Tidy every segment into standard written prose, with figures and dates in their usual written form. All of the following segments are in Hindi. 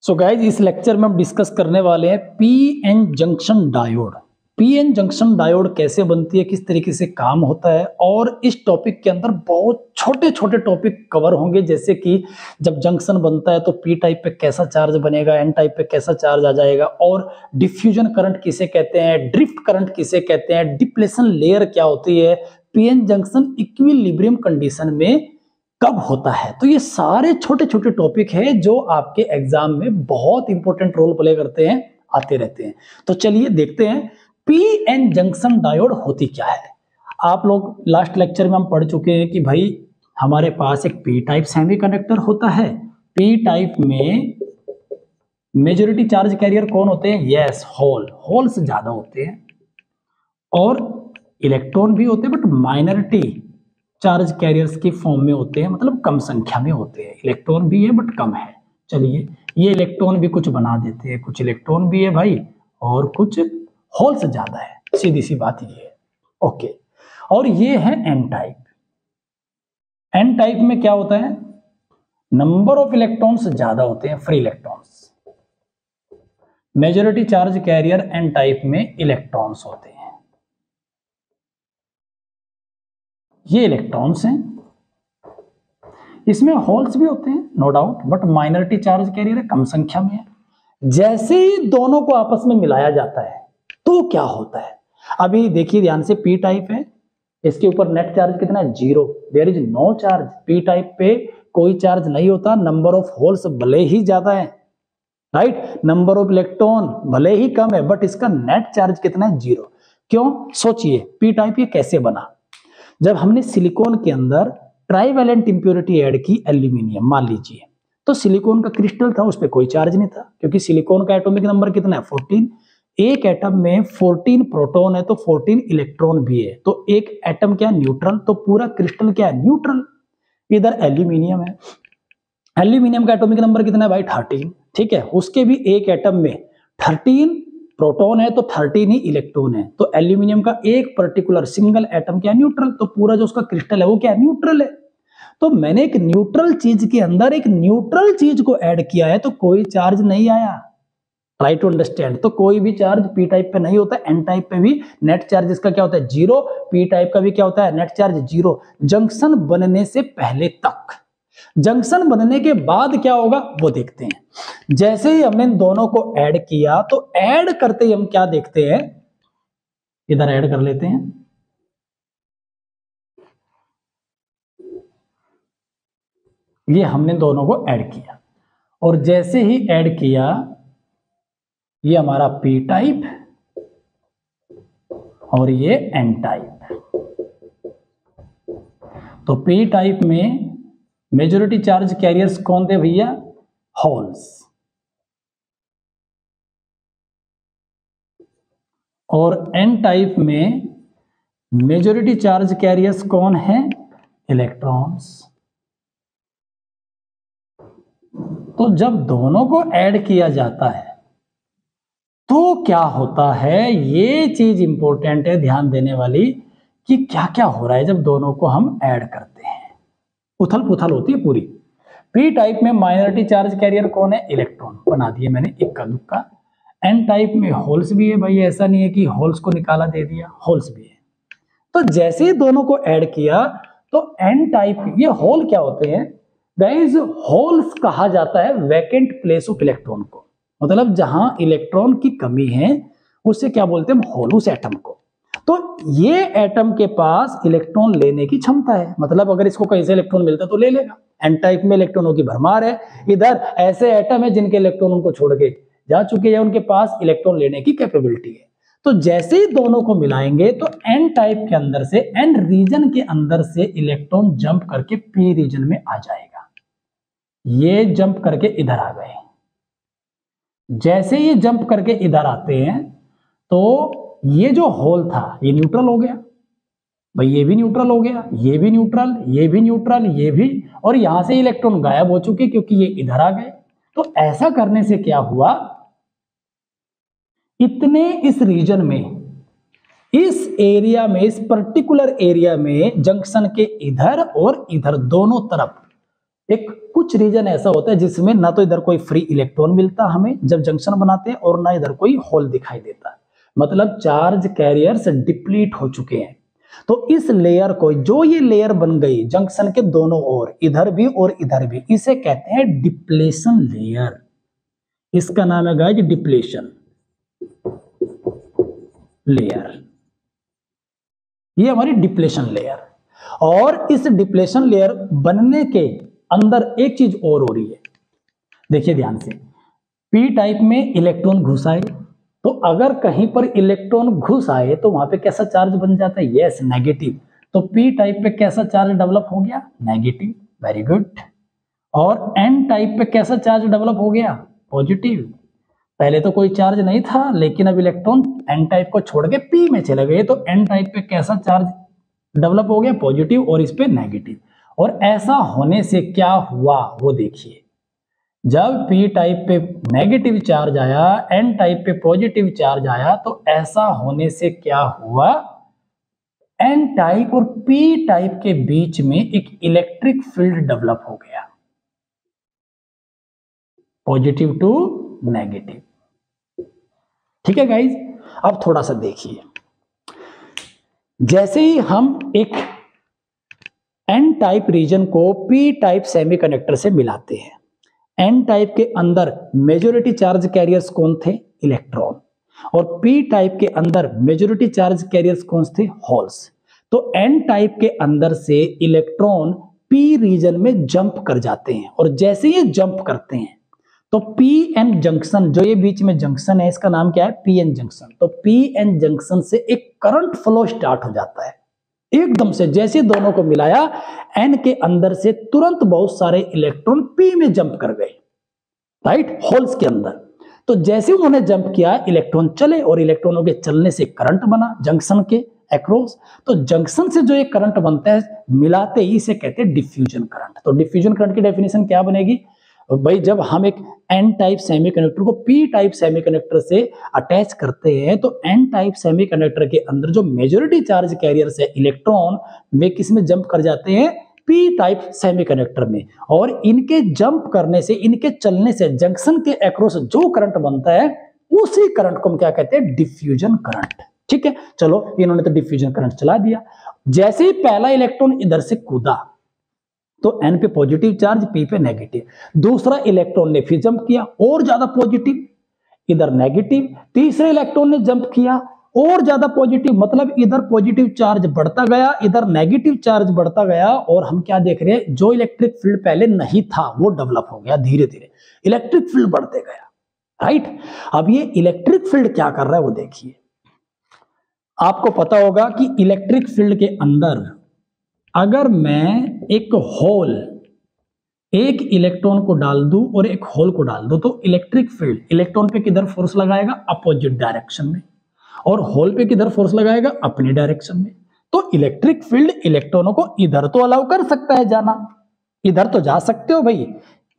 सो गाइज इस लेक्चर में हम डिस्कस करने वाले हैं PN junction diode. PN junction diode कैसे बनती है, किस तरीके से काम होता है, और इस टॉपिक के अंदर बहुत छोटे छोटे टॉपिक कवर होंगे, जैसे कि जब जंक्शन बनता है तो पी टाइप पे कैसा चार्ज बनेगा, एन टाइप पे कैसा चार्ज आ जाएगा, और डिफ्यूजन करंट किसे कहते हैं, ड्रिफ्ट करंट किसे कहते हैं, डिप्लेशन लेयर क्या होती है, पीएन जंक्शन इक्विलिब्रियम कंडीशन में कब होता है। तो ये सारे छोटे छोटे टॉपिक है जो आपके एग्जाम में बहुत इंपॉर्टेंट रोल प्ले करते हैं, आते रहते हैं। तो चलिए देखते हैं पीएन जंक्शन डायोड होती क्या है। आप लोग लास्ट लेक्चर में हम पढ़ चुके हैं कि भाई हमारे पास एक पी टाइप सेमीकंडक्टर होता है। पी टाइप में मेजॉरिटी चार्ज कैरियर कौन होते हैं? यस, होल्स ज्यादा होते हैं, और इलेक्ट्रॉन भी होते हैं, बट माइनॉरिटी चार्ज कैरियर्स की फॉर्म में होते हैं, मतलब कम संख्या में होते हैं। इलेक्ट्रॉन भी है बट कम है। चलिए ये इलेक्ट्रॉन भी कुछ बना देते हैं, कुछ इलेक्ट्रॉन भी है भाई और कुछ होल्स ज्यादा है, सीधी सी बात ये है। ओके, और ये है एन टाइप। एन टाइप में क्या होता है? नंबर ऑफ इलेक्ट्रॉन्स ज्यादा होते हैं, free electrons. Majority charge carrier N type में इलेक्ट्रॉन्स होते हैं। ये इलेक्ट्रॉन्स हैं, इसमें होल्स भी होते हैं no doubt, but minority charge carrier है, कम संख्या में है। जैसे ही दोनों को आपस में मिलाया जाता है तो क्या होता है? अभी देखिए ध्यान से, पी टाइप है, इसके ऊपर नेट चार्ज कितना है? 0, there is no charge. P type पे कोई चार्ज नहीं होता, नंबर ऑफ होल्स भले ही ज्यादा है, राइट, नंबर ऑफ इलेक्ट्रॉन भले ही कम है, बट इसका नेट चार्ज कितना है? 0। क्यों? सोचिए पी टाइप ये कैसे बना। जब हमने सिलिकॉन के अंदर ट्राइवेलेंट इंप्योरिटी ऐड की, एल्यूमिनियम मान लीजिए, तो सिलिकॉन का क्रिस्टल था, उस पर कोई चार्ज नहीं था, क्योंकि सिलिकॉन का एटॉमिक नंबर कितना है? 14। एक एटम में 14 प्रोटॉन है तो 14 इलेक्ट्रॉन भी है, तो एक एटम क्या? न्यूट्रल। तो पूरा क्रिस्टल क्या है? न्यूट्रल। इधर एल्यूमिनियम है, एल्यूमिनियम का एटॉमिक नंबर कितना है भाई? 13। ठीक है, उसके भी एक एटम में 13 प्रोटॉन है तो 13 ही इलेक्ट्रॉन है, तो एल्यूमिनियम का एक पर्टिकुलर सिंगल एटम क्या? न्यूट्रल। तो पूरा जो उसका क्रिस्टल है वो क्या? न्यूट्रल है। तो मैंने एक न्यूट्रल चीज के अंदर एक न्यूट्रल चीज को ऐड किया है, तो कोई चार्ज नहीं आया। Try to understand. तो कोई भी चार्ज पी टाइप पे नहीं होता, एन टाइप पे भी नेट चार्ज इसका क्या होता है? 0। पी टाइप का भी क्या होता है? नेट चार्ज 0, जंक्शन बनने से पहले तक। जंक्शन बनने के बाद क्या होगा वो देखते हैं। जैसे ही हमने इन दोनों को ऐड किया, तो ऐड करते ही हम क्या देखते हैं? इधर ऐड कर लेते हैं, ये हमने दोनों को ऐड किया, और जैसे ही ऐड किया, ये हमारा पी टाइप और ये एन टाइप। तो पी टाइप में मेजॉरिटी चार्ज कैरियर्स कौन थे भैया? होल्स। और एन टाइप में मेजॉरिटी चार्ज कैरियर्स कौन है? इलेक्ट्रॉन्स। तो जब दोनों को ऐड किया जाता है तो क्या होता है? ये चीज इंपॉर्टेंट है ध्यान देने वाली, कि क्या क्या हो रहा है जब दोनों को हम ऐड करते हैं। उथल पुथल होती है पूरी। पी टाइप में माइनॉरिटी चार्ज कैरियर कौन है? इलेक्ट्रॉन। बना दिए मैंने इक्का दुक्का। एन टाइप में होल्स भी है भाई, ऐसा नहीं है कि होल्स को निकाला दे दिया, होल्स भी है। तो जैसे ही दोनों को ऐड किया, तो एन टाइप, ये होल क्या होते हैं गाइस? होल्स कहा जाता है वैकेंट प्लेस ऑफ इलेक्ट्रॉन को, मतलब जहां इलेक्ट्रॉन की कमी है उसे क्या बोलते हैं? होल, उस एटम को। तो ये एटम के पास इलेक्ट्रॉन लेने की क्षमता है, मतलब अगर इसको कहीं से इलेक्ट्रॉन मिलता तो ले लेगा। एन टाइप में इलेक्ट्रॉनों की भरमार है। इधर ऐसे एटम है जिनके इलेक्ट्रॉन उनको छोड़ के जा चुके हैं, उनके पास इलेक्ट्रॉन लेने की कैपेबिलिटी है। तो जैसे ही दोनों को मिलाएंगे तो एन टाइप के अंदर से, एन रीजन के अंदर से इलेक्ट्रॉन जंप करके पी रीजन में आ जाएगा। ये जंप करके इधर आ गए। जैसे ये जंप करके इधर आते हैं तो ये जो होल था ये न्यूट्रल हो गया भाई, ये भी न्यूट्रल हो गया, ये भी न्यूट्रल, ये भी न्यूट्रल, ये भी, और यहां से इलेक्ट्रॉन गायब हो चुके क्योंकि ये इधर आ गए। तो ऐसा करने से क्या हुआ? इतने इस रीजन में, इस एरिया में, इस पर्टिकुलर एरिया में जंक्शन के इधर और इधर दोनों तरफ एक कुछ रीजन ऐसा होता है जिसमें ना तो इधर कोई फ्री इलेक्ट्रॉन मिलता हमें जब जंक्शन बनाते हैं और ना इधर कोई होल दिखाई देता, मतलब चार्ज कैरियर्स डिप्लीट हो चुके हैं। तो इस लेयर को, जो ये लेयर बन गई जंक्शन के दोनों ओर, इधर भी और इधर भी, इसे कहते हैं डिप्लेशन लेयर। इसका नाम है गाइस डिप्लेशन लेयर। ये हमारी डिप्लेशन लेयर। और इस डिप्लेशन लेयर बनने के अंदर एक चीज और हो रही है, देखिए ध्यान से। पी टाइप में इलेक्ट्रॉन घुस आए, तो अगर कहीं पर इलेक्ट्रॉन घुस आए तो वहां पे कैसा चार्ज बन जाता है? Yes, negative. तो पी टाइप पे कैसा चार्ज डेवलप हो गया? नेगेटिव। Very good. और एन टाइप पे कैसा चार्ज डेवलप हो गया? पॉजिटिव। पहले तो कोई चार्ज नहीं था, लेकिन अब इलेक्ट्रॉन एन टाइप को छोड़ के पी में चले गए, तो एन टाइप पे कैसा चार्ज डेवलप हो गया? पॉजिटिव, और इस पे नेगेटिव। और ऐसा होने से क्या हुआ वो देखिए। जब पी टाइप पे नेगेटिव चार्ज आया, एन टाइप पे पॉजिटिव चार्ज आया, तो ऐसा होने से क्या हुआ? एन टाइप और पी टाइप के बीच में एक इलेक्ट्रिक फील्ड डेवलप हो गया, पॉजिटिव टू नेगेटिव। ठीक है गाइज, अब थोड़ा सा देखिए। जैसे ही हम एक एन टाइप रीजन को पी टाइप सेमीकंडक्टर से मिलाते हैं, एन टाइप के अंदर मेजॉरिटी चार्ज कैरियर्स कौन थे? इलेक्ट्रॉन। और पी टाइप के अंदर मेजॉरिटी चार्ज कैरियर्स कौन थे? होल्स। तो एन टाइप के अंदर से इलेक्ट्रॉन पी रीजन में जंप कर जाते हैं, और जैसे ये जंप करते हैं तो पी एन जंक्शन, जो ये बीच में जंक्शन है, इसका नाम क्या है? P N junction. तो पी एन जंक्शन से एक करंट फ्लो स्टार्ट हो जाता है एकदम से। जैसे दोनों को मिलाया, एन के अंदर से तुरंत बहुत सारे इलेक्ट्रॉन पी में जंप कर गए, राइट, होल्स के अंदर। तो जैसे उन्होंने जंप किया, इलेक्ट्रॉन चले, और इलेक्ट्रॉनों के चलने से करंट बना जंक्शन के अक्रॉस। तो जंक्शन से जो एक करंट बनता है, मिलाते ही इसे कहते हैं डिफ्यूजन करंट। तो डिफ्यूजन करंट की डेफिनेशन क्या बनेगी भाई? जब हम एक एन टाइप सेमीकंडक्टर को पी टाइप सेमीकंडक्टर से अटैच करते हैं, तो एन टाइप सेमीकंडक्टर के अंदर जो मेजॉरिटी चार्ज कैरियर्स है इलेक्ट्रॉन, वे किस में जंप कर जाते हैं? पी टाइप सेमीकंडक्टर में। और इनके जंप करने से, इनके चलने से जंक्शन के अक्रॉस जो करंट बनता है, उसी करंट को हम क्या कहते हैं? Diffusion current. ठीक है, चलो इन्होंने तो डिफ्यूजन करंट चला दिया। जैसे ही पहला इलेक्ट्रॉन इधर से कूदा, तो एन पे पॉजिटिव चार्ज, पी पे नेगेटिव। दूसरा इलेक्ट्रॉन ने फिर जंप किया और ज्यादा पॉजिटिव, इधर नेगेटिव। तीसरे इलेक्ट्रॉन ने जंप किया और ज्यादा पॉजिटिव, मतलब इधर पॉजिटिव चार्ज बढ़ता गया, इधर नेगेटिव चार्ज बढ़ता गया। और हम क्या देख रहे हैं? जो इलेक्ट्रिक फील्ड पहले नहीं था वो डेवलप हो गया, धीरे धीरे इलेक्ट्रिक फील्ड बढ़ते गया, राइट। अब ये इलेक्ट्रिक फील्ड क्या कर रहा है वो देखिए। आपको पता होगा कि इलेक्ट्रिक फील्ड के अंदर अगर मैं एक होल, एक इलेक्ट्रॉन को डाल दूं और एक होल को डाल दूं, तो इलेक्ट्रिक फील्ड इलेक्ट्रॉन पे किधर फोर्स लगाएगा? अपोजिट डायरेक्शन में। और होल पे किधर फोर्स लगाएगा? अपनी डायरेक्शन में। तो इलेक्ट्रिक फील्ड इलेक्ट्रॉनों को इधर तो अलाउ कर सकता है जाना, इधर तो जा सकते हो भाई,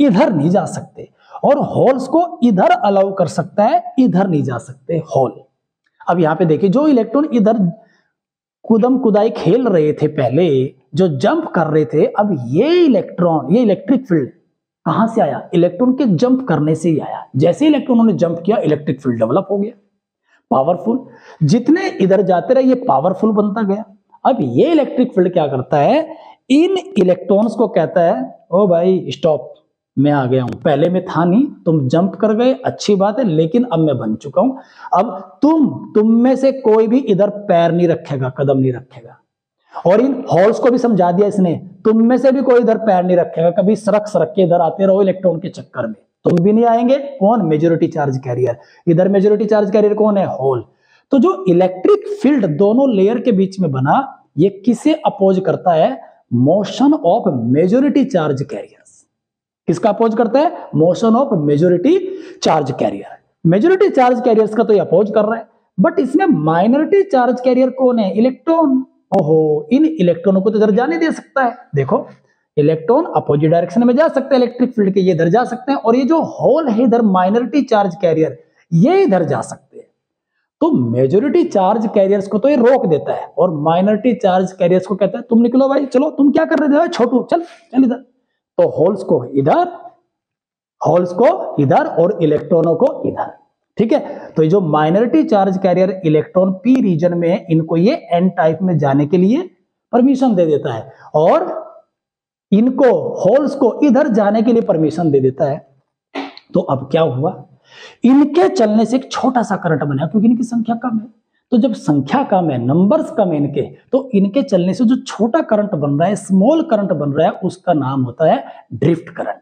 इधर नहीं जा सकते। और होल्स को इधर अलाउ कर सकता है, इधर नहीं जा सकते होल। अब यहां पे देखिए, जो इलेक्ट्रॉन इधर कूदम कुदाई खेल रहे थे पहले, जो जंप कर रहे थे, अब ये इलेक्ट्रॉन, ये इलेक्ट्रिक फील्ड कहां से आया? इलेक्ट्रॉन के जंप करने से ही आया। जैसे इलेक्ट्रॉनों ने जंप किया, इलेक्ट्रिक फील्ड डेवलप हो गया, पावरफुल। जितने इधर जाते रहे, ये पावरफुल बनता गया। अब ये इलेक्ट्रिक फील्ड क्या करता है? इन इलेक्ट्रॉन्स को कहता है, ओ भाई स्टॉप, मैं आ गया हूं, पहले में था नहीं, तुम जंप कर गए, अच्छी बात है, लेकिन अब मैं बन चुका हूं। अब तुम में से कोई भी इधर पैर नहीं रखेगा, कदम नहीं रखेगा। और इन हॉल्स को भी समझा दिया इसने, तुम में से भी कोई इधर पैर नहीं रखेगा, कभी सरक सरक के इधर आते रहो इलेक्ट्रॉन के चक्कर में, तुम भी नहीं आएंगे। कौन? Majority charge career. इधर मेजॉरिटी चार्ज कैरियर कौन है? होल। तो जो इलेक्ट्रिक फील्ड दोनों लेयर के बीच में बना, ये किसे अपोज करता है? Motion of majority charge carriers. किसका अपोज करता है? Motion of majority charge career. Majority charge carriers का तो ये अपोज कर रहा है, बट इसमें माइनॉरिटी चार्ज कैरियर कौन है? इलेक्ट्रॉन। ओहो, इन इलेक्ट्रॉनों को तो इधर जाने दे सकता है। देखो, इलेक्ट्रॉन अपोजिट डायरेक्शन में जा सकते हैं इलेक्ट्रिक फील्ड के, ये इधर जा सकते हैं। और ये जो होल है इधर माइनॉरिटी चार्ज कैरियर, ये इधर जा सकते हैं। तो मेजॉरिटी चार्ज कैरियर्स को तो ये रोक देता है, और माइनॉरिटी चार्ज कैरियर्स को कहता है तुम निकलो भाई, चलो, तुम क्या कर रहे थे छोटू, चल चल इधर। तो होल्स को इधर और इलेक्ट्रॉनों को इधर। ठीक है, तो ये जो minority charge career electron P region में है, इनको ये एन टाइप में जाने के लिए परमिशन दे देता है और इनको होल्स को इधर जाने के लिए परमिशन दे देता है। तो अब क्या हुआ, इनके चलने से एक छोटा सा करंट बना, क्योंकि इनकी संख्या कम है। तो जब संख्या कम है, नंबर्स कम है इनके, तो इनके चलने से जो छोटा करंट बन रहा है, स्मॉल करंट बन रहा है, उसका नाम होता है ड्रिफ्ट करंट।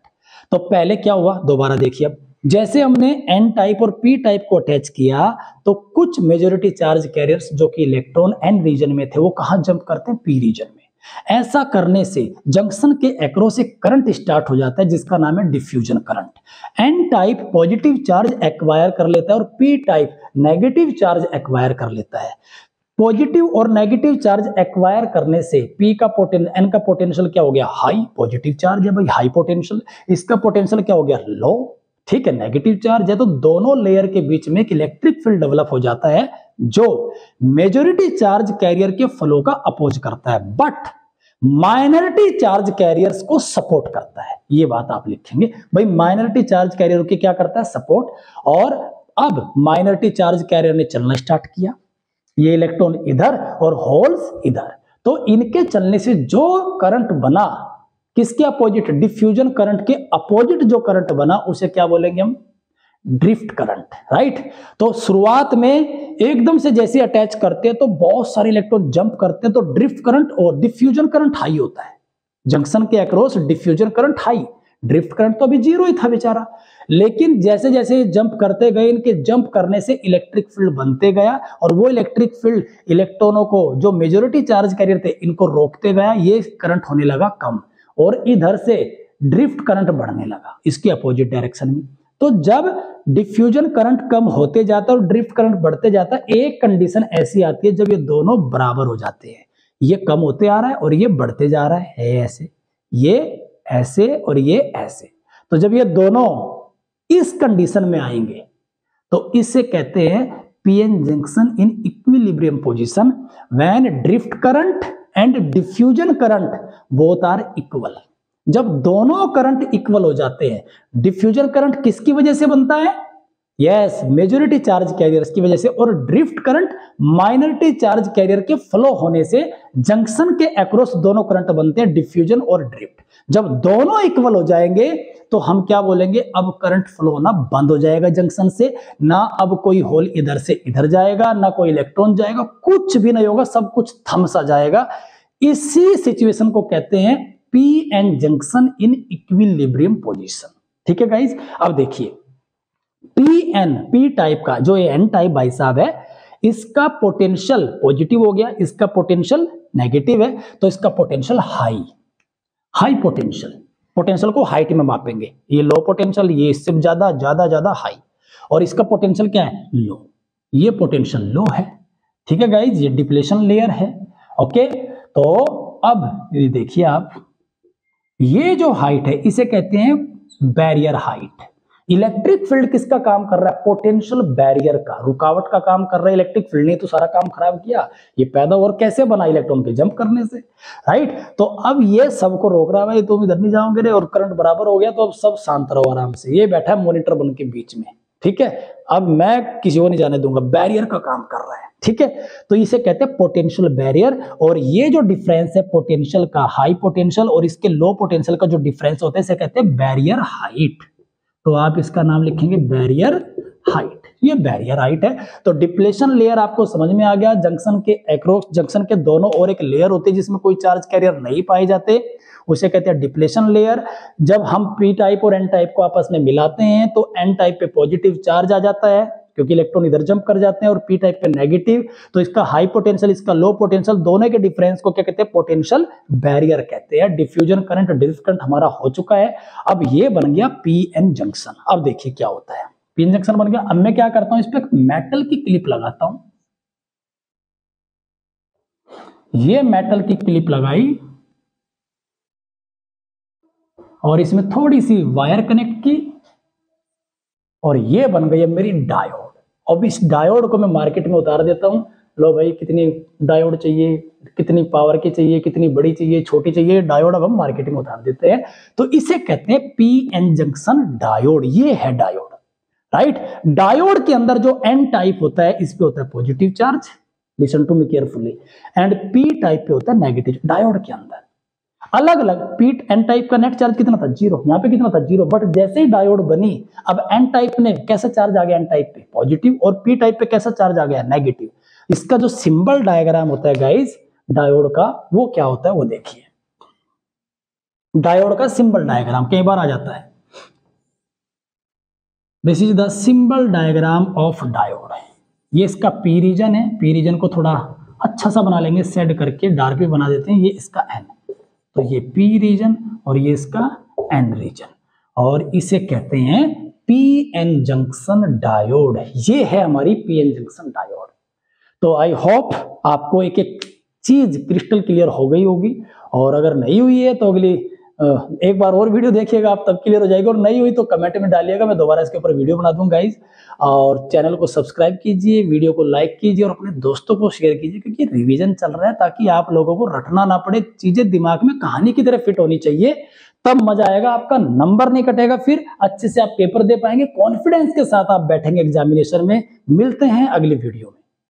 तो पहले क्या हुआ, दोबारा देखिए। अब जैसे हमने एन टाइप और पी टाइप को अटैच किया, तो कुछ मेजॉरिटी चार्ज कैरियर्स जो कि इलेक्ट्रॉन एन रीजन में थे, वो कहां जंप करते हैं, पी रीजन में। ऐसा करने से जंक्शन के अक्रॉस एक करंट स्टार्ट हो जाता है जिसका नाम है diffusion current. N type positive charge acquire कर लेता है और P type negative charge acquire कर लेता है। पॉजिटिव और नेगेटिव चार्ज एक्वायर करने से पी का एन का पोटेंशियल क्या हो गया, हाई। पॉजिटिव चार्ज है भाई, हाई पोटेंशियल। इसका पोटेंशियल क्या हो गया, लो। ठीक है, नेगेटिव चार्ज है, तो दोनों लेयर के बीच में एक इलेक्ट्रिक फील्ड डेवलप हो जाता है जो मेजॉरिटी चार्ज कैरियर के फ्लो का अपोज करता है, बट माइनॉरिटी चार्ज कैरियर्स को सपोर्ट करता है। ये बात आप लिखेंगे भाई, माइनॉरिटी चार्ज कैरियर के क्या करता है, सपोर्ट। और अब माइनॉरिटी चार्ज कैरियर ने चलना स्टार्ट किया, ये इलेक्ट्रॉन इधर और होल्स इधर, तो इनके चलने से जो करंट बना, किसके अपोजिट, डिफ्यूजन करंट के अपोजिट जो करंट बना, उसे क्या बोलेंगे हम, ड्रिफ्ट करंट। राइट, तो शुरुआत में एकदम से जैसे अटैच करते हैं तो बहुत सारे इलेक्ट्रॉन जंप करते हैं, तो ड्रिफ्ट करंट और डिफ्यूजन करंट हाई होता है। जंक्शन के across diffusion current high, drift current तो अभी जीरो ही था बेचारा। लेकिन जैसे जैसे जंप करते गए, इनके जंप करने से इलेक्ट्रिक फील्ड बनते गया और वो इलेक्ट्रिक फील्ड इलेक्ट्रॉनों को, जो मेजॉरिटी चार्ज कैरियर थे, इनको रोकते गया। ये करंट होने लगा कम और इधर से ड्रिफ्ट करंट बढ़ने लगा इसके अपोजिट डायरेक्शन में। तो जब डिफ्यूजन करंट कम होते जाता है और ड्रिफ्ट करंट बढ़ते जाता है, एक कंडीशन ऐसी आती है जब ये दोनों बराबर हो जाते हैं। ये कम होते आ रहा है और ये बढ़ते जा रहा है ऐसे, ये ऐसे और ये ऐसे। तो जब ये दोनों इस कंडीशन में आएंगे तो इसे कहते हैं PN junction in equilibrium position when drift current and diffusion current both are equal. जब दोनों करंट इक्वल हो जाते हैं, डिफ्यूजन करंट किसकी वजह से बनता है, यस, मेजॉरिटी चार्ज कैरियर्स की वजह से, और drift current minority charge career के फ्लो होने से जंक्शन के अक्रॉस दोनों करंट बनते हैं, डिफ्यूजन और ड्रिफ्ट। जब दोनों इक्वल हो जाएंगे तो हम क्या बोलेंगे, अब करंट फ्लो होना बंद हो जाएगा जंक्शन से, ना अब कोई होल इधर से इधर जाएगा, ना कोई इलेक्ट्रॉन जाएगा, कुछ भी नहीं होगा, सब कुछ थम सा जाएगा। इसी सिचुएशन को कहते हैं P N junction in equilibrium position. ठीक है गाइस, अब देखिए पी टाइप का जो एन टाइप भाई साहब है, इसका पोटेंशियल पॉजिटिव हो गया, इसका पोटेंशियल नेगेटिव है, तो इसका पोटेंशियल हाई पोटेंशियल को हाइट में मापेंगे। ये लो पोटेंशियल, ये इससे ज्यादा हाई, और इसका पोटेंशियल क्या है, लो। ये पोटेंशियल लो है। ठीक है गाइज, ये डिप्लेशन लेयर है। ओके, तो अब ये देखिए आप, ये जो हाइट है इसे कहते हैं बैरियर हाइट। इलेक्ट्रिक फील्ड किसका काम कर रहा है, पोटेंशियल बैरियर का, रुकावट का काम कर रहा है। इलेक्ट्रिक फील्ड ने तो सारा काम खराब किया, ये पैदा और कैसे बना, इलेक्ट्रॉन के जंप करने से। राइट, तो अब ये सबको रोक रहा है, भाई तुम इधर नहीं जाओगे रे, और करंट बराबर हो गया, तो अब सब शांत रहो आराम से। ये बैठा है मॉनिटर बन के बीच में, ठीक है, अब मैं किसी को नहीं जाने दूंगा, बैरियर का काम कर रहा है। ठीक है, तो इसे कहते हैं पोटेंशियल बैरियर। और ये जो डिफरेंस है पोटेंशियल का, हाई पोटेंशियल और इसके लो पोटेंशियल का जो डिफरेंस होता है, इसे कहते हैं बैरियर हाइट। तो आप इसका नाम लिखेंगे बैरियर हाइट। ये बैरियर हाइट है। तो डिप्लेशन लेयर आपको समझ में आ गया। जंक्शन के अक्रॉस, जंक्शन के दोनों और एक लेयर होती है जिसमें कोई चार्ज कैरियर नहीं पाए जाते, उसे कहते हैं डिप्लेशन लेयर। जब हम पी टाइप और एन टाइप को आपस में मिलाते हैं तो एन टाइप पे पॉजिटिव चार्ज आ जाता है क्योंकि इलेक्ट्रॉन इधर जंप कर जाते हैं, और पी टाइप पे नेगेटिव। तो इसका हाई पोटेंशियल, इसका लो पोटेंशियल, दोनों के डिफरेंस को क्या कहते हैं, पोटेंशियल बैरियर कहते हैं। डिफ्यूजन करंट, ड्रिफ्ट करंट हमारा हो चुका है। अब ये बन गया पी एन जंक्शन। अब देखिए क्या होता है, पी एन जंक्शन बन गया। अब मैं क्या करता हूं, इस पे मेटल की क्लिप लगाता हूं। ये मेटल की क्लिप लगाई और इसमें थोड़ी सी वायर कनेक्ट की, और ये बन गई है मेरी डायोड। अब इस डायोड को मैं मार्केट में उतार देता हूं। लो भाई कितनी डायोड चाहिए, कितनी पावर की चाहिए, कितनी बड़ी चाहिए, छोटी चाहिए, डायोड अब हम मार्केट में उतार देते हैं। तो इसे कहते हैं पीएन जंक्शन डायोड। ये है डायोड, राइट। डायोड के अंदर जो एन टाइप होता है इस पे होता है positive charge, listen to me carefully, and P type पे होता है नेगेटिव। डायोड के अंदर अलग अलग, पी एन टाइप का नेट चार्ज कितना था, 0, यहाँ पे कितना था, 0, बट जैसे ही डायोड बनी अब एन टाइप ने कैसा चार्ज आ गया, एन टाइप पे पॉजिटिव, और पी टाइप पे कैसा चार्ज आ गया, नेगेटिव। इसका जो सिंबल डायग्राम होता है गाइस डायोड का, वो क्या होता है वो देखिए। डायोड का सिंबल डायग्राम कई बार आ जाता है, this is the symbol diagram of diode. ये इसका पी रीजन है, पी रीजन को थोड़ा अच्छा सा बना लेंगे, सेड करके डार्क भी बना देते हैं। ये इसका एन, तो ये पी रीजन और ये इसका एन रीजन, और इसे कहते हैं पीएन जंक्शन डायोड। ये है हमारी पीएन जंक्शन डायोड। तो आई होप आपको एक एक चीज क्रिस्टल क्लियर हो गई होगी, और अगर नहीं हुई है तो अगली एक बार और वीडियो देखिएगा, आप तब क्लियर हो जाएगा, और नहीं हुई तो कमेंट में डालिएगा, मैं दोबारा इसके ऊपर वीडियो बना दूंगा गाइस। और चैनल को सब्सक्राइब कीजिए, वीडियो को लाइक कीजिए और अपने दोस्तों को शेयर कीजिए, क्योंकि रिवीजन चल रहा है, ताकि आप लोगों को रटना ना पड़े, चीजें दिमाग में कहानी की तरह फिट होनी चाहिए, तब मजा आएगा, आपका नंबर नहीं कटेगा, फिर अच्छे से आप पेपर दे पाएंगे, कॉन्फिडेंस के साथ आप बैठेंगे एग्जामिनेशन में। मिलते हैं अगली वीडियो में।